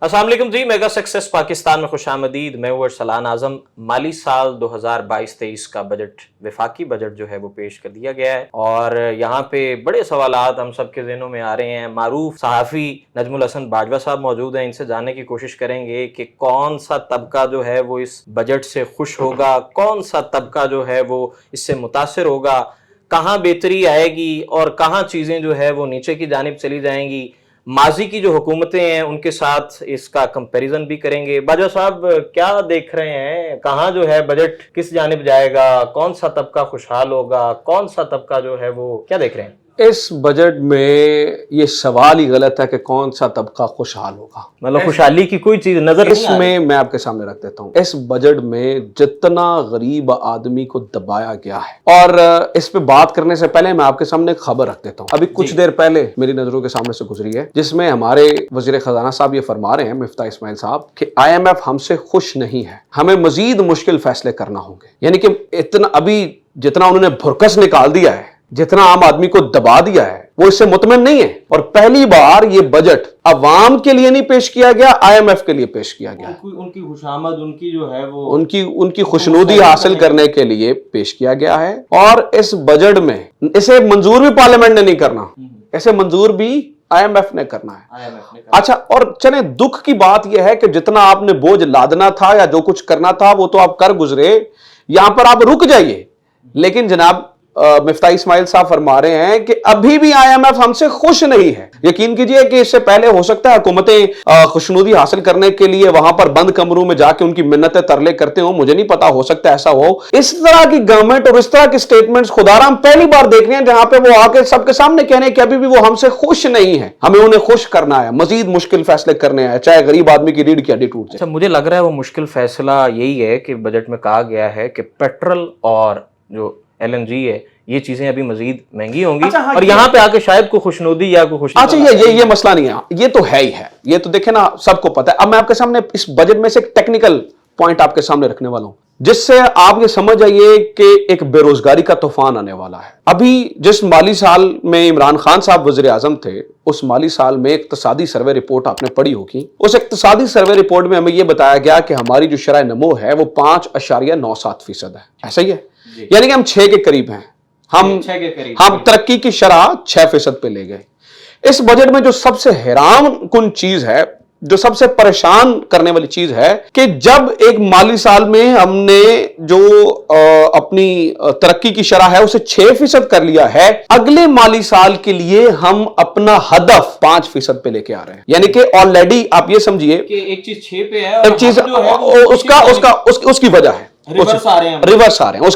अस्सलाम वालेकुम जी। Mega success Pakistan में खुशामदीद। मैं हूं अरसलान आजम। माली साल 2022-23 का बजट, वफाकी बजट जो है वो पेश कर दिया गया है और यहाँ पे बड़े सवालात हम सब के ज़हनों में आ रहे हैं। मारूफ सहाफ़ी नजमुल हसन बाजवा साहब मौजूद हैं, इनसे जानने की कोशिश करेंगे कि कौन सा तबका जो है वो इस बजट से खुश होगा, कौन सा तबका जो है वो इससे मुतासिर होगा, कहाँ बेहतरी आएगी और कहाँ चीज़ें जो है वो नीचे की जानिब चली जाएंगी। माजी की जो हुकूमतें हैं उनके साथ इसका कंपैरिजन भी करेंगे। बाजवा साहब, क्या देख रहे हैं, कहाँ जो है बजट किस जानिब जाएगा, कौन सा तबका खुशहाल होगा, कौन सा तबका जो है वो, क्या देख रहे हैं? इस बजट में ये सवाल ही गलत है कि कौन सा तबका खुशहाल होगा। मतलब खुशहाली की कोई चीज नजर नहीं आ रही। इसमें मैं आपके सामने रख देता हूँ, इस बजट में जितना गरीब आदमी को दबाया गया है, और इस पे बात करने से पहले मैं आपके सामने एक खबर रख देता हूँ। अभी कुछ देर पहले मेरी नजरों के सामने से गुजरी है, जिसमें हमारे वजीर खजाना साहब ये फरमा रहे हैं, मिफ्ता इस्माइल साहब, कि IMF हमसे खुश नहीं है, हमें मजीद मुश्किल फैसले करना होंगे। यानी कि इतना अभी जितना उन्होंने भुरकस निकाल दिया है, जितना आम आदमी को दबा दिया है, वो इससे मुतमिन नहीं है। और पहली बार ये बजट अवाम के लिए नहीं पेश किया गया, IMF के लिए पेश किया गया। उनकी खुशामद, उनकी जो है वो उनकी खुशनुदी हासिल करने के लिए पेश किया गया है। और इस बजट में इसे मंजूर भी पार्लियामेंट ने नहीं करना, इसे मंजूर भी IMF ने करना है। अच्छा, और चले दुख की बात यह है कि जितना आपने बोझ लादना था या जो कुछ करना था वो तो आप कर गुजरे, यहां पर आप रुक जाइए। लेकिन जनाब मिफ्ता इस्माइल साहब फरमा रहे हैं कि अभी भी IMF हमसे खुश नहीं है। यकीन कीजिए कि इससे पहले हो सकता है हुकूमतें खुशनुदी हासिल करने के लिए वहां पर बंद कमरों में जाके उनकी मिन्नतें तरले करते हो, मुझे नहीं पता, हो सकता है ऐसा हो। इस तरह की गवर्नमेंट और इस तरह की स्टेटमेंट्स खुदारा हम पहली बार देख रहे हैं, जहां पे वो आके सबके सामने कह रहे हैं कि अभी भी वो हमसे खुश नहीं है, हमें उन्हें खुश करना है, मजीद मुश्किल फैसले करने हैं, चाहे गरीब आदमी की रीढ़ की हड्डी टूट जाए। अच्छा, मुझे लग रहा है वो मुश्किल फैसला यही है कि बजट में कहा गया है कि पेट्रोल और जो LNG है, ये चीजें अभी मजीद महंगी होंगी। अच्छा, हाँ, और यहाँ पे आके शायद कोई खुशनुदी या कोई खुशी। अच्छा, ये मसला नहीं है, ये तो है ही है, ये तो देखे ना, सबको पता है। अब मैं आपके सामने इस बजट में से एक टेक्निकल पॉइंट आपके सामने रखने वाला हूं, जिससे आप ये समझ आइए कि एक बेरोजगारी का तूफान आने वाला है। अभी जिस माली साल में इमरान खान साहब वजीर आजम थे, उस माली साल में इक्तिसादी सर्वे रिपोर्ट आपने पढ़ी होगी। उस इक्तिसादी सर्वे रिपोर्ट में हमें यह बताया गया कि हमारी जो शरह नमो है वो 5.97% है। ऐसा ही है, यानी कि हम 6 के करीब हैं। हम तरक्की की शरह 6% पे ले गए। इस बजट में जो सबसे हैरान कुन चीज है, जो सबसे परेशान करने वाली चीज है, कि जब एक माली साल में हमने जो अपनी तरक्की की शरह है उसे 6% कर लिया है, अगले माली साल के लिए हम अपना हदफ 5% पे लेके आ रहे हैं। यानी कि ऑलरेडी आप ये समझिए कि एक चीज 6 पे है, एक चीज उसकी वजह है, रिवर्स आ रहे हैं।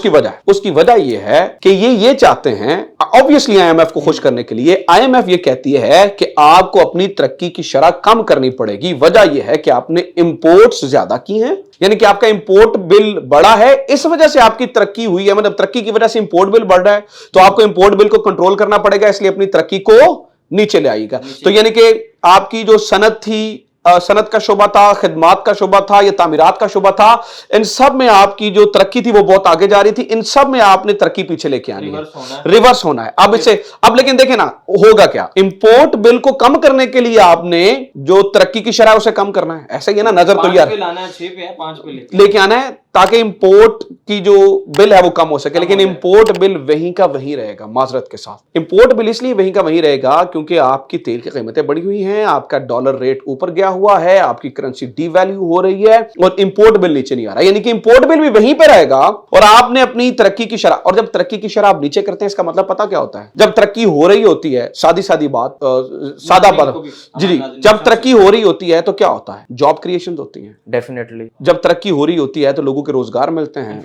उसकी वजह यह है कि ये चाहते हैं, ऑब्वियसली IMF को खुश करने के लिए IMF ये कहती है कि आपको अपनी तरक्की की शरह कम करनी पड़ेगी। वजह यह है कि आपने इंपोर्ट्स ज्यादा की हैं, यानी कि आपका इंपोर्ट बिल बढ़ा है, इस वजह से आपकी तरक्की हुई है। मतलब तरक्की की वजह से इंपोर्ट बिल बढ़ रहा है, तो आपको इंपोर्ट बिल को कंट्रोल करना पड़ेगा, इसलिए अपनी तरक्की को नीचे ले आएगा। तो यानी कि आपकी जो सनत थी, सनत का शोबा था, खिदमात का शोबा था या तामीरात का शोबा था, इन सब में आपकी जो तरक्की थी वो बहुत आगे जा रही थी। इन सब में आपने तरक्की पीछे लेके आनी है, रिवर्स होना है। अब लेकिन देखें ना, होगा क्या, इंपोर्ट बिल को कम करने के लिए आपने जो तरक्की की शरह उसे कम करना है। ऐसा ही है ना, नजर तो यार 6 पे है, 5 पे लेके आना है, ताकि इंपोर्ट की जो बिल है वो कम हो सके। लेकिन इंपोर्ट बिल वहीं का वहीं रहेगा। माजरत के साथ इंपोर्ट बिल इसलिए वहीं का वहीं रहेगा क्योंकि आपकी तेल की कीमतें बढ़ी हुई हैं, आपका डॉलर रेट ऊपर गया हुआ है, आपकी करेंसी डीवैल्यू हो रही है और इंपोर्ट बिल नीचे नहीं आ रहा। यानी कि इंपोर्ट बिल भी वहीं पे रहेगा और आपने अपनी तरक्की की शरह, और जब तरक्की की शरह आप नीचे करते हैं, इसका मतलब पता क्या होता है, जब तरक्की हो रही होती है, सादी बात, सादा बात जी, जब तरक्की हो रही होती है तो क्या होता है, जॉब क्रिएशन होती है। डेफिनेटली जब तरक्की हो रही होती है तो लोगों के रोजगार मिलते हैं,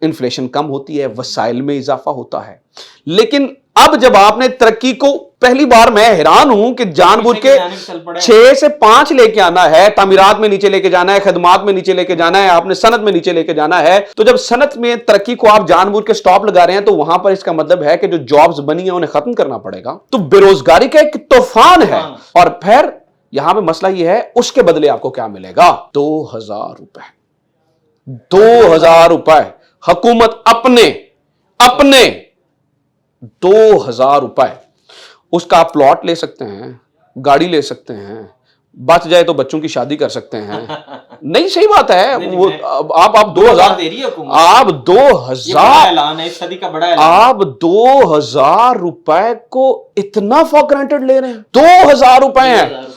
इन्फ्लेशन कम होती है, वसाइल में इजाफा होता है। लेकिन अब जब आपने तरक्की को, पहली बार मैं हैरान हूं कि जानबूझ के 6 से 5 लेके आना है, तामीरात में नीचे लेके जाना है, खदमात में नीचे लेके जाना है, आपने सनत में नीचे लेके जाना है। तो जब सनत में तरक्की को आप जानबूझ के स्टॉप लगा रहे हैं, तो वहां पर इसका मतलब है कि जो जॉब्स बनी है उन्हें खत्म करना पड़ेगा। तो बेरोजगारी का एक तूफान है। और फिर यहां पे मसला यह है, उसके बदले आपको क्या मिलेगा, 2000 रुपए। 2000 रुपए हुकूमत अपने 2000 रुपए, उसका आप प्लॉट ले सकते हैं, गाड़ी ले सकते हैं, बच जाए तो बच्चों की शादी कर सकते हैं। नहीं, सही बात है। वो आप 2000 दे रही है हुकूमत, आप ये बड़ा 2000 ऐलान है, इस सदी का बड़ा ऐलान। आप 2000 रुपए को इतना फॉर ग्रांटेड ले रहे हैं। 2000 रुपए हैं, 2000 रुपए।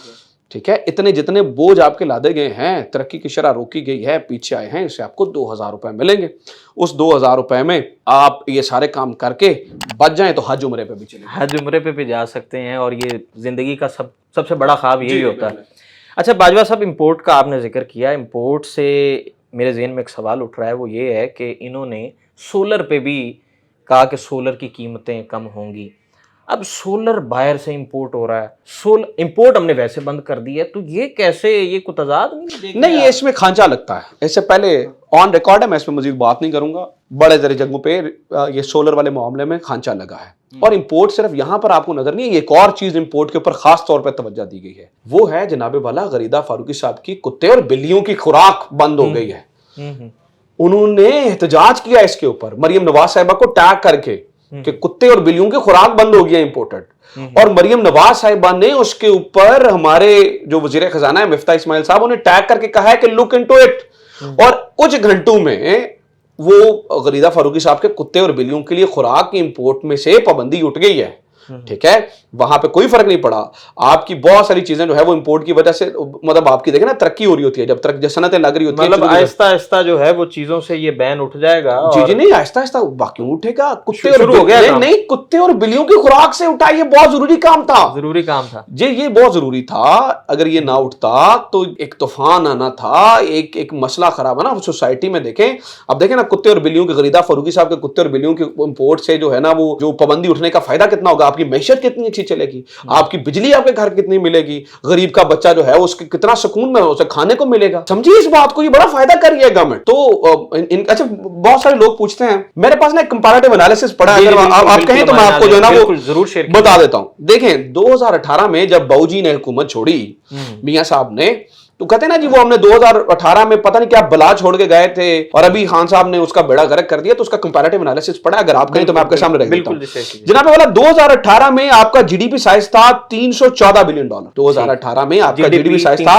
ठीक है। इतने जितने बोझ आपके लादे गए हैं, तरक्की की शरह रोकी गई है, पीछे आए हैं, इससे आपको 2000 रुपए मिलेंगे। उस 2000 रुपए में आप ये सारे काम करके बच जाएं तो हज उम्रे पे भी चले जाएं। हज उम्रे पे भी जा सकते हैं, और ये जिंदगी का सबसे बड़ा ख्वाब यही जी, होता है। बिल्कुल। अच्छा बाजवा साहब, इंपोर्ट का आपने जिक्र किया, इंपोर्ट से मेरे ज़हन में एक सवाल उठ रहा है, वो ये है कि इन्होंने सोलर पे भी कहा कि सोलर की कीमतें कम होंगी। अब सोलर बाहर से इंपोर्ट हो रहा है, इंपोर्ट हमने वैसे बंद कर दी है, तो ये कैसे, ये कोई तजाद नहीं, ये इसमें खांचा लगता है। इससे पहले ऑन रिकॉर्ड है, मैं इसमें मजीद बात नहीं करूंगा। बड़े जरे जगहों पे ये सोलर वाले मामले में खांचा लगा है, और इंपोर्ट सिर्फ यहां पर आपको नजर नहीं है। एक और चीज इंपोर्ट के ऊपर खास तौर पर तवज्जो दी गई है, वो है जनाबे वाला गरीदा फारूकी साहब की कुत्ते और बिल्लियों की खुराक बंद हो गई है। उन्होंने एहतजाज किया इसके ऊपर, मरियम नवाज साहिबा को टैग करके कि कुत्ते और बिल्लियों की खुराक बंद हो गई है इंपोर्टेड। और मरियम नवाज साहिबा ने उसके ऊपर हमारे जो वजीर खजाना है मिफ्ता इस्माइल साहब, उन्हें टैग करके कहा है कि लुक इनटू इट। और कुछ घंटों में वो गरीदा फारूकी साहब के कुत्ते और बिल्लियों के लिए खुराक की इंपोर्ट में से पाबंदी उठ गई है, ठीक है। वहां पे कोई फर्क नहीं पड़ा। आपकी बहुत सारी चीजें जो है वो इंपोर्ट की वजह से, मतलब आपकी देखें ना, तरक्की हो रही होती है जब सनतें लग रही होती है, मतलब आहिस्ता आहिस्ता जो है वो चीजों से ये बैन उठ जाएगा। जी जी, नहीं, आहिस्ता आहिस्ता बाकी उठेगा। कुत्ते और शुरू हो गया काम। नहीं, कुत्ते और बिल्लियों की खुराक से उठा, ये बहुत जरूरी काम था, जरूरी काम था जी, ये बहुत जरूरी था। अगर ये ना उठता तो एक तूफान आना था, एक मसला खराब है ना सोसाइटी में। देखें, अब देखें ना, कुत्ते और बिल्लियों के, गरीदा फारूकी साहब के कुत्ते और बिल्लियों के इंपोर्ट से जो है ना, वो जो पाबंदी उठने का फायदा कितना होगा, आपकी मैशत कितनी अच्छी चलेगी, आपकी बिजली आपके घर कितनी मिलेगी, गरीब का बच्चा जो है उसके कितना सुकून में उसे खाने को मिलेगा। समझिए इस बात को, ये बड़ा फायदा कर रही है गवर्नमेंट। तो अच्छा, बहुत सारे लोग पूछते हैं, मेरे पास ना एक कंपैरेटिव एनालिसिस पड़ा है, अगर आप कहें तो मैं आपको जो है ना वो जरूर शेयर बता देता हूं। देखें, 2018 में जब बाऊजी ने हुकूमत छोड़ी, मियां साहब ने, तो कहते ना जी वो हमने 2018 में पता नहीं क्या बला छोड़ के गए थे, और अभी खान साहब ने उसका बेड़ा गर्क कर दिया। तो उसका कंपैरेटिव एनालिसिस पड़ा, अगर आप कहें तो मैं आपके सामने रख देता हूं। जनाब वाला, 2018 में आपका जीडीपी साइज था $314 बिलियन। 2018 में आपका जीडीपी साइज था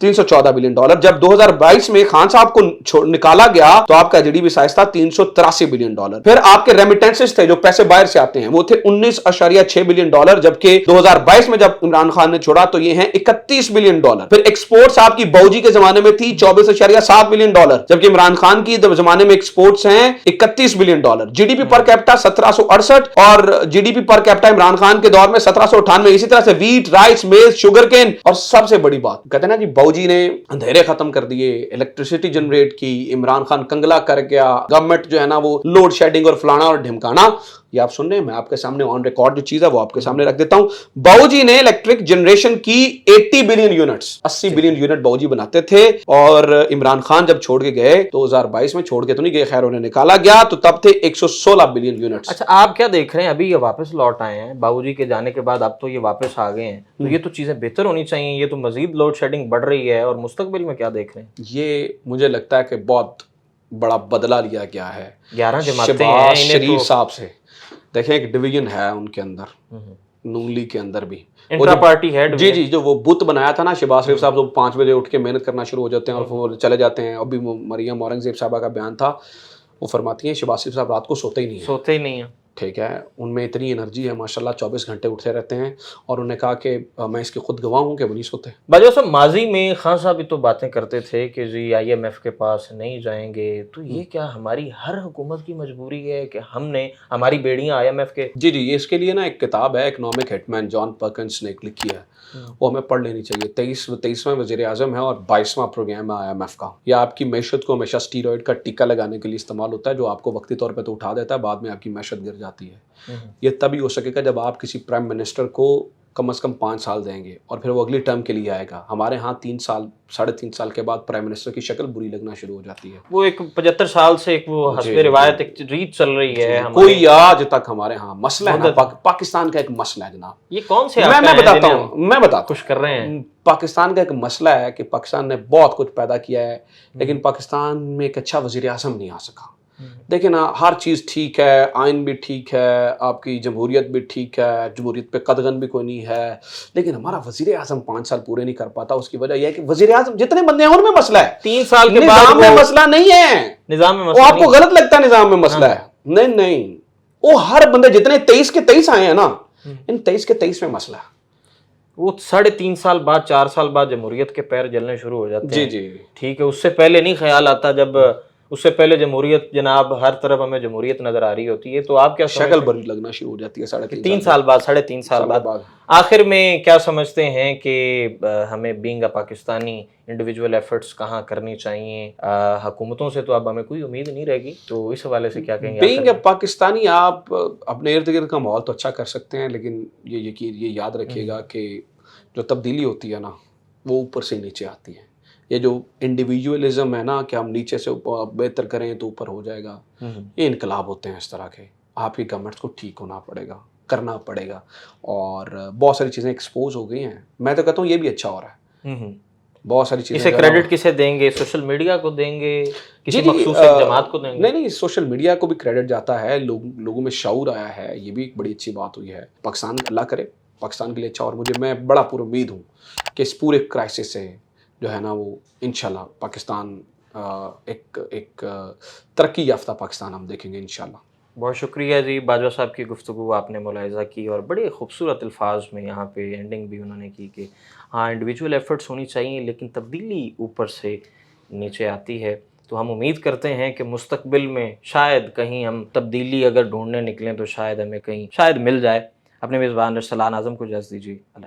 $314 बिलियन। जब 2022 में खान साहब को निकाला गया तो आपका जीडीपी साइज था $383 बिलियन। फिर आपके रेमिटेंसेस थे, जो पैसे बाहर से आते हैं, वो थे $19.6 बिलियन, जबकि 2022 में जब इमरान खान ने छोड़ा तो ये हैं $31 बिलियन। फिर एक्सपोर्ट्स आपकी बाऊजी के जमाने में थी $24.7 बिलियन, जबकि इमरान खान की जमाने में एक्सपोर्ट्स हैं $31 बिलियन। जीडीपी पर कैपिटा 1768, और GDP per capita Imran Khan के दौर में 1798। इसी तरह से वीट, राइस, मेज, शुगर केन, और सबसे बड़ी बात कहते हैं ना जी, बाऊजी ने अंधेरे खत्म कर दिए, इलेक्ट्रिसिटी जनरेट की, इमरान खान कंगला कर गया, गवर्नमेंट जो है ना वो लोड शेडिंग और फलाना और ढिमकाना। ये आप सुन रहे हैं, मैं आपके सामने ऑन रिकॉर्ड जो चीज है वो आपके सामने रख देता हूं। बाऊजी ने इलेक्ट्रिक जनरेशन की 80 बिलियन यूनिट्स, 80 बिलियन यूनिट बाऊजी बनाते थे। और इमरान खान जब छोड़ के गए 2022 में, छोड़ के तो नहीं गए, खैर उन्हें निकाला गया, तो तब थे 116 बिलियन यूनिट्स। अच्छा, आप क्या देख रहे हैं, अभी ये वापस लौट आए हैं बाबूजी के जाने के बाद, अब तो ये वापस आ गए हैं, तो ये तो चीजें बेहतर होनी चाहिए, ये तो मजीद लोड शेडिंग बढ़ रही है, और मुस्तकबिल में क्या देख रहे हैं? ये मुझे लगता है कि बहुत बड़ा बदला लिया गया है 11 जमातें हैं, शहबाज इन्हें शरीफ तो साहब से। देखें, एक डिवीजन है उनके अंदर, नून लीग के अंदर भी इंट्रा पार्टी हेड। जी जी, जो वो बुत बनाया था ना शहबाज शरीफ साहब, तो 5 बजे उठ के मेहनत करना शुरू हो जाते हैं और वो चले जाते हैं। अभी मरियम औरंगजेब साहबा का बयान था, वो फरमाती हैं शहबाज शरीफ साहब रात को सोते ही नहीं है, सोते ही नहीं है, ठीक है। उनमें इतनी एनर्जी है माशाल्लाह, 24 घंटे उठते रहते हैं। और उन्होंने कहा कि मैं इसकी खुद गवाह हूँ कि वो नहीं सोते। बाजवा साहब, माजी में खान साहब भी तो बातें करते थे कि जी IMF के पास नहीं जाएंगे, तो ये क्या हमारी हर हुकूमत की मजबूरी है कि हमने हमारी बेड़ियां IMF के? जी जी, ये इसके लिए ना एक किताब है, इकोनॉमिक हिटमैन जॉन पर्किंस ने लिखी है, वो हमें पढ़ लेनी चाहिए। 23वां वज़ीर आज़म है और 22वां प्रोग्राम है IMF का। यह आपकी मैशत को हमेशा स्टीरॉयड का टीका लगाने के लिए इस्तेमाल होता है, जो आपको वक्ती तौर पर तो उठा देता है, बाद में आपकी मैशत गिर जाती है। ये तभी हो सकेगा जब आप किसी प्राइम मिनिस्टर को कम से कम 5 साल देंगे और फिर वो अगली टर्म के लिए आएगा। हमारे यहाँ 3 साल 3.5 साल के बाद प्राइम मिनिस्टर की शक्ल बुरी लगना शुरू हो जाती है। वो एक 75 साल से एक वो हस्बे रिवायत एक रीत चल रही है। कोई आज तक हमारे यहाँ मसला है ना, पाकिस्तान का एक मसला है जनाब। ये कौन से मैं बताता हूँ खुश कर रहे हैं। पाकिस्तान का एक मसला है कि पाकिस्तान ने बहुत कुछ पैदा किया है, लेकिन पाकिस्तान में एक अच्छा वजीर आज़म नहीं आ सका। دیکھیں نا ہر چیز ٹھیک ہے, آئین بھی ٹھیک ہے, آپ کی جمہوریت بھی ٹھیک ہے, جمہوریت پہ قدغن بھی کوئی نہیں ہے, لیکن ہمارا وزیر اعظم 5 سال پورے نہیں کر پاتا. اس کی وجہ یہ ہے کہ وزیر اعظم جتنے بندے ہیں ان میں مسئلہ ہے, 3 سال کے بعد نظام میں مسئلہ نہیں ہے. نظام میں وہ مسئلہ آپ کو غلط لگتا ہے نظام میں مسئلہ ہے, نہیں, وہ ہر بندے جتنے 23 کے 23 آئے ہیں نا, ان 23 کے 23 میں مسئلہ ہے. وہ 3.5 سال بعد 4 سال بعد جمہوریت کے پیر جلنے شروع ہو جاتے ہیں. جی ٹھیک ہے, اس سے پہلے نہیں خیال آتا, جب اس سے پہلے جمہوریت جناب ہر طرف ہمیں جمہوریت نظر آ رہی ہوتی ہے. تو آپ کیا شکل بری لگنا شروع ہو جاتی ہے 3 سال بعد 3.5 سال بعد آخر میں کیا سمجھتے ہیں کہ ہمیں being a Pakistani individual efforts کہاں کرنی چاہیے؟ حکومتوں سے تو اب ہمیں کوئی امید نہیں رہے گی, تو اس حوالے سے کیا کہیں گے؟ بینگ اے پاکستانی آپ اپنے ارد گرد کا ماحول تو اچھا کر سکتے ہیں, لیکن یہ یاد رکھیے گا کہ جو تبدیلی ہوتی ہے نا وہ اوپر سے نیچے آتی ہے. یہ جو انڈیویجولزم ہے نا کہ ہم نیچے سے بہتر کریں تو اوپر ہو جائے گا, یہ انقلاب ہوتے ہیں اس طرح کے. آپ کی گورنمنٹس کو ٹھیک ہونا پڑے گا, کرنا پڑے گا, اور بہت ساری چیزیں ایکسپوز ہو گئی ہیں. میں تو کہتا ہوں یہ بھی اچھا ہو رہا ہے, بہت ساری چیزیں. اسے کریڈٹ کسے دیں گے؟ سوشل میڈیا کو دیں گے, کسی مخصوص ایک جماعت کو دیں گے؟ نہیں, سوشل میڈیا کو بھی کریڈٹ جاتا ہے. لوگوں میں شعور آیا ہے, یہ بھی ایک بڑی اچھی بات ہوئی ہے. پاکستان اللہ کرے پاکستان کے لیے اچھا, اور میں بڑا پر امید ہوں کہ اس پورے کرائسس سے جو ہے نا وہ انشاءاللہ پاکستان ایک ترقی یافتہ پاکستان ہم دیکھیں گے انشاءاللہ. بہت شکریہ جی باجوہ صاحب کی گفتگو آپ نے ملاحظہ کی, اور بڑے خوبصورت الفاظ میں یہاں پہ اینڈنگ بھی انہوں نے کی کہ ہاں انڈیویجول ایفرٹس ہونی چاہیے, لیکن تبدیلی اوپر سے نیچے آتی ہے. تو ہم امید کرتے ہیں کہ مستقبل میں شاید کہیں ہم تبدیلی اگر ڈھونڈنے نکلیں تو شاید ہمیں کہیں شاید مل جائے. اپنے میزبان ارسلان اعظم کو اجازت دیجیے. اللہ